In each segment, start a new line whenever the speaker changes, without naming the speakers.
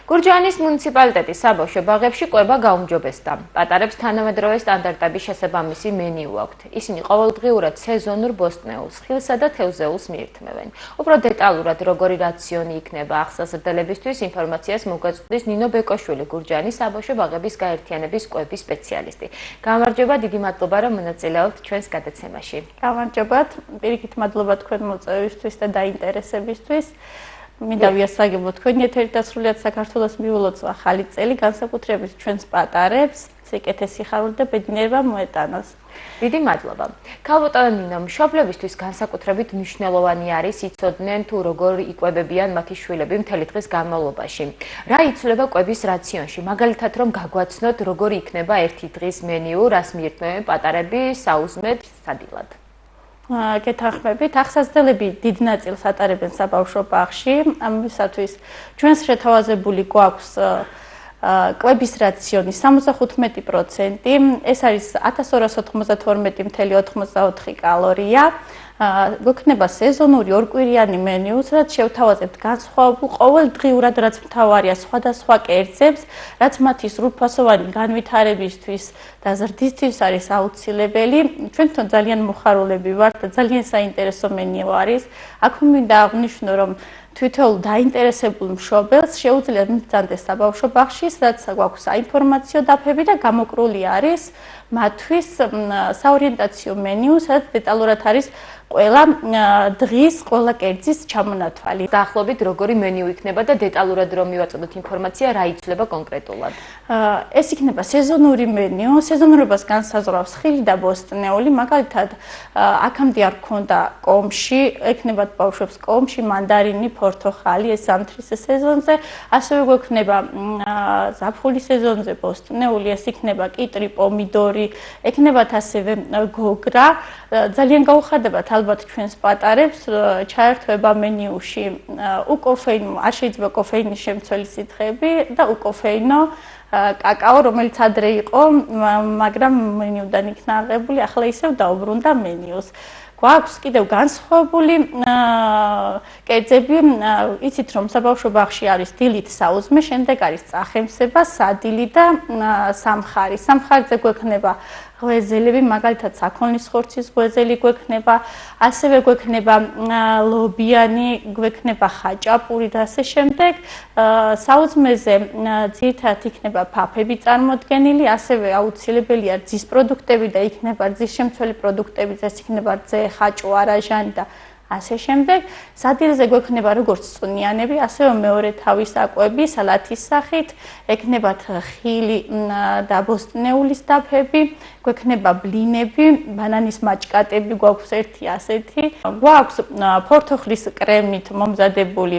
გურჯაანის მუნიციპალიტეტის საბავშვო ბაღებში კვება გაუმჯობესდა. პატარებს თანამედროვე სტანდარტების შესაბამისი მენიუ აქვთ. ისინი ყოველდღიურად სეზონურ ბოსტნეულს, ხილსა და თევზეულს მიირთმევენ. უფრო დეტალურად როგორი რაციონი იქნება ახსაზრდელებისთვის ინფორმაციას მოგვაწვდის ნინო ბეკოშვილი, გურჯაანის საბავშვო ბაღების გაერთიანების კვების სპეციალისტი. გამარჯობა, დიდი მადლობა, რომ მონაწილეობთ ჩვენს გადაცემაში.
გამარჯობათ, პირიქით მადლობა თქვენ მოწვევისთვის და დაინტერესებისთვის. მინდა ვიასაგებო თქვენი ეთერი და სრულიად საქართველოს მიულოცვა ახალი წელი განსაკუთრებით ჩვენს პატარებს, სიკეთე სიხარული და ბედნიერება მოეტანოს.
დიდი მადლობა. ქალბატონო ნინო, მშობლებისთვის განსაკუთრებით მნიშვნელოვანი არის იცოდნენ თუ როგორ იკვებებიან მათი შვილები მთელი დღის განმავლობაში. რა იცვლება კვების რაციონში? მაგალითად, რომ გაგვაცნოთ როგორი იქნება ერთი დღის მენიუ, რას მიირთმევენ პატარები საუზმედ სადილად.
გეთანხმებით, ახსაზრდელები დიდ ნაწილს ატარებენ საბავშვო ბაღში, ამისათვის ჩვენს შეთავაზებული გვაქვს კვების რაციონი 75%, ეს არის 1292.84 კალორია. გვექნება სეზონური ორკვირიანი მენიუ, რაც შევთავაზებთ განსხვავებულ ყოველდღიურად, რაც მთავარია სხვადასხვა კერძებს, რაც მათი სრულფასოვანი განვითარებისთვის და ზრდისთვის არის აუცილებელი. ჩვენთან ძალიან მოხარულები ვართ და ძალიან საინტერესო მენიუ არის. აქ მინდა აღვნიშნო, რომ თვითონ დაინტერესებულ მშობელს შეუძლია მიბრძანდეს საბავშვო ბაღში, სადაც გვაქვს საინფორმაციო დაფები და გამოკრული არის მათთვის საორიენტაციო მენიუ, სადაც დეტალურად არის ყველა დღის, ყველა კერძის ჩამონათვალი.
დაახლოებით როგორი მენიუ იქნება და დეტალურად რომ მივაწოდოთ ინფორმაცია, რა იცვლება კონკრეტულად?
ეს იქნება სეზონური მენიუ, სეზონურობას განსაზღვრავს ხილი და ბოსტნეული, მაგალითად, აქამდე არ გქონდა კომში, ექნებათ ბავშვებს კომში, მანდარინი, ფორთოხალი, ეს ზამთრის სეზონზე, ასევე გვექნება ზაფხულის სეზონზე ბოსტნეული, ეს იქნება კიტრი, პომიდორი, ექნებათ ასევე გოგრა. ძალიან გაუხარდებათ ალბათ ჩვენს პატარებს ჩაერთვება მენიუში უკოფეინო, არ შეიძლება კოფეინის შემცველი სითხეები და უკოფეინო კაკაო, რომელიც ადრე იყო, მაგრამ მენიუდან იქნა აღებული, ახლა ისევ დაუბრუნდა მენიუს. გვაქვს კიდევ განსხვავებული კერძები, იცით რომ საბავშვო ბაღში არის დილით საუზმე, შემდეგ არის წახემსება, სადილი და სამხარი. სამხარზე გვექნება ღვეზელები, მაგალითად საქონლის ხორცის ღვეზელი გვექნება, ასევე გვექნება ლობიანი, გვექნება ხაჭაპური და ასე შემდეგ. საუზმეზე ძირითადად იქნება ფაფები წარმოდგენილი, ასევე აუცილებელია რძის პროდუქტები და იქნება რძის შემცველი პროდუქტები, ეს იქნება რძე, ხაჭო, არაჟანი და ასე შემდეგ. სადილზე გვექნება როგორც წვნიანები, ასევე მეორე თავის აკვები, სალათის სახით, ექნებათ ხილი და ბოსტნეულის დაფები, გვექნება ბლინები, ბანანის მაჭკატები, გვაქვს ერთი ასეთი. გვაქვს ფორთოხლის კრემით მომზადებული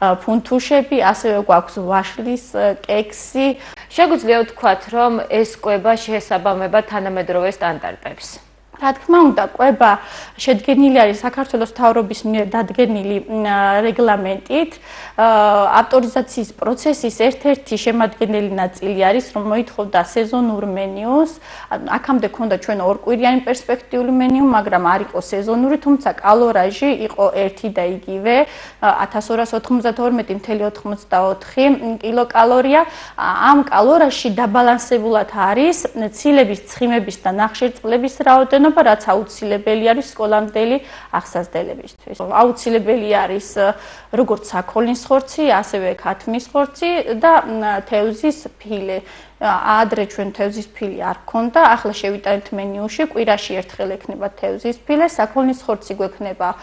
ფუნთუშები, ასევე გვაქვს ვაშლის კექსი.
შეგვიძლია ვთქვათ, რომ ეს კვება შეესაბამება თანამედროვე სტანდარტებს.
რა თქმა უნდა, კვება შედგენილი არის საქართველოს მთავრობის მიერ დადგენილი რეგლამენტით. ავტორიზაციის პროცესის ერთ-ერთი შემადგენელი ნაწილი არის, რომ მოითხოვდა სეზონურ მენიუს. აქამდე ქონდა ჩვენ ორკვირიანი პერსპექტიული მენიუ, მაგრამ არ იყო სეზონური, თუმცა კალორაჟი იყო ერთი და იგივე, 1292.84 კილოკალორია. ამ კალორიაში დაბალანსებულად არის ცილების, ცხიმების და ნახშირწყლების რაოდენობა, რაც აუცილებელი არის სკოლამდელი ახსაზრდელებისთვის. აუცილებელი არის როგორც საქონლის ხორცი, ასევე ქათმის ხორცი და თევზის ფილე. ადრე ჩვენ თევზის ფილი არ გქონდა, ახლა შევიტანეთ მენიუში, კვირაში ერთხელ ექნება თევზის ფილე, საქონლის ხორცი გვექნება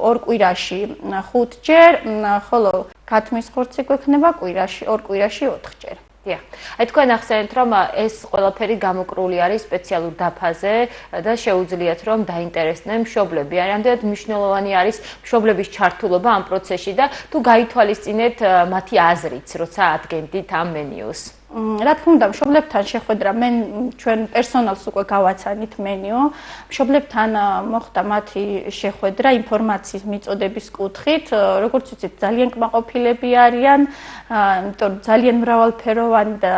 ორ კვირაში 5 ჯერ, ხოლო ქათმის ხორცი გვექნება ორ კვირაში 4 ჯერ.
აი თქვენ ახსენეთ, რომ ეს ყველაფერი გამოკრული არის სპეციალურ დაფაზე და შეუძლიათ რომ დაინტერესდნენ მშობლები. ამდენად მნიშვნელოვანი არის მშობლების ჩართულობა ამ პროცესში და თუ გაითვალისწინეთ მათი აზრიც, როცა ადგენდით ამ მენიუს.
რა თქმა უნდა, მშობლებთან შეხვედრა, ჩვენ პერსონალს უკვე გავაცანით მენიუ. მშობლებთან მოხდა მათი შეხვედრა ინფორმაციის მიწოდების კუთხით. როგორც ვიცით, ძალიან კმაყოფილები არიან იმიტომ რომ ძალიან მრავალფეროვანი და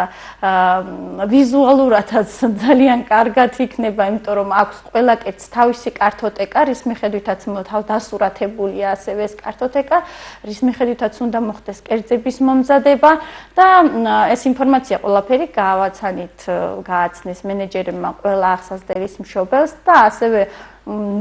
ვიზუალურადაც ძალიან კარგად იქნება, იმიტომ რომ აქვს ყველა კერძს თავისი კარტოტეკა, რის მიხედვითაც დასურათებულია ასევე ეს კარტოტეკა, რის მიხედვითაც უნდა მოხდეს კერძების მომზადება და ეს ინფორმაცია ყველაფერი გააცნეს მენეჯერებმა ყველა ახსასდერის მშობელს და ასევე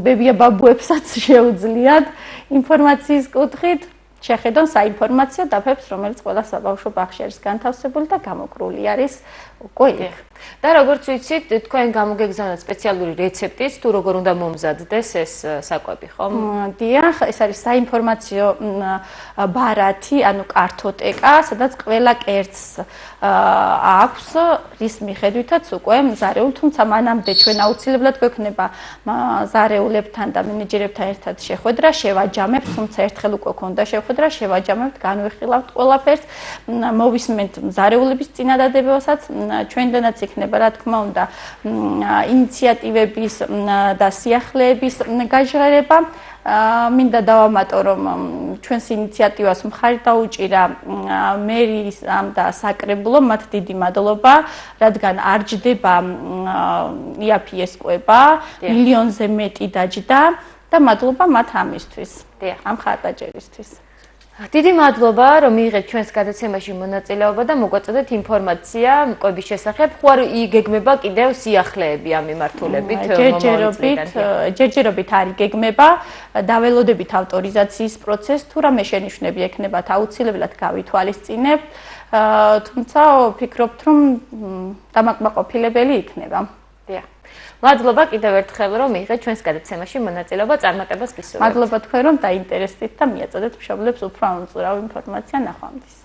ბებია ბაბუებსაც შეუძლიათ ინფორმაციის კუთხით შეხედონ საინფორმაციო დაფებს, რომელიც ყველა საბავშვო ბაღში არის განთავსებული და გამოკრული არის უკვე იქ.
და როგორც ვიცით, თქვენ გამოგეგზავნათ სპეციალური რეცეპტიც, თუ როგორ უნდა მომზადდეს ეს საკვები, ხო?
დიახ, ეს არის საინფორმაციო ბარათი, ანუ კარტოტეკა, სადაც ყველა კერძს აქვს, რის მიხედვითაც უკვე მზარეული, თუმცა მანამდე ჩვენ აუცილებლად გვექნება მზარეულებთან და მენეჯერებთან ერთად შეხვედრა, შევაჯამებთ, თუმცა ერთხელ უკვე ქონდა შეხვედრა, შევაჯამებთ, განვიხილავთ ყველაფერს, მოვისმენთ მზარეულების წინადადებასაც, ჩვენდანაც იქნება, რა თქმა უნდა, ინიციატივების და სიახლეების გაჟღერება. მინდა დავამატო, რომ ჩვენს ინიციატივას მხარი დაუჭირა მერის და საკრებულო, მათ დიდი მადლობა, რადგან არ ჯდება იაფიეს კვება, მილიონზე მეტი დაჯდა და მადლობა მათ ამისთვის, ამ ხარდაჭერისთვის.
დიდი მადლობა, რომ მიიღეთ ჩვენს გადაცემაში მონაწილეობა და მოგვაწოდეთ ინფორმაცია კვების შესახებ. ხო არ იგეგმება კიდევ სიახლეები ამ მიმართულებით?
ჯერჯერობით არ იგეგმება, დაველოდებით ავტორიზაციის პროცესს, თუ რამე შენიშვნები ექნებათ, აუცილებლად გავითვალისწინებთ, თუმცა ვფიქრობთ, რომ დამაკმაყოფილებელი იქნება.
მადლობა კიდევ ერთხელ, რომ მიიღეთ ჩვენს გადაცემაში მონაწილეობა, წარმატებას გისურვებთ.
მადლობა თქვენ, რომ დაინტერესდით და მიაწოდეთ მშობლებს უფრო ამოწურავ ინფორმაცია ნახვამდის.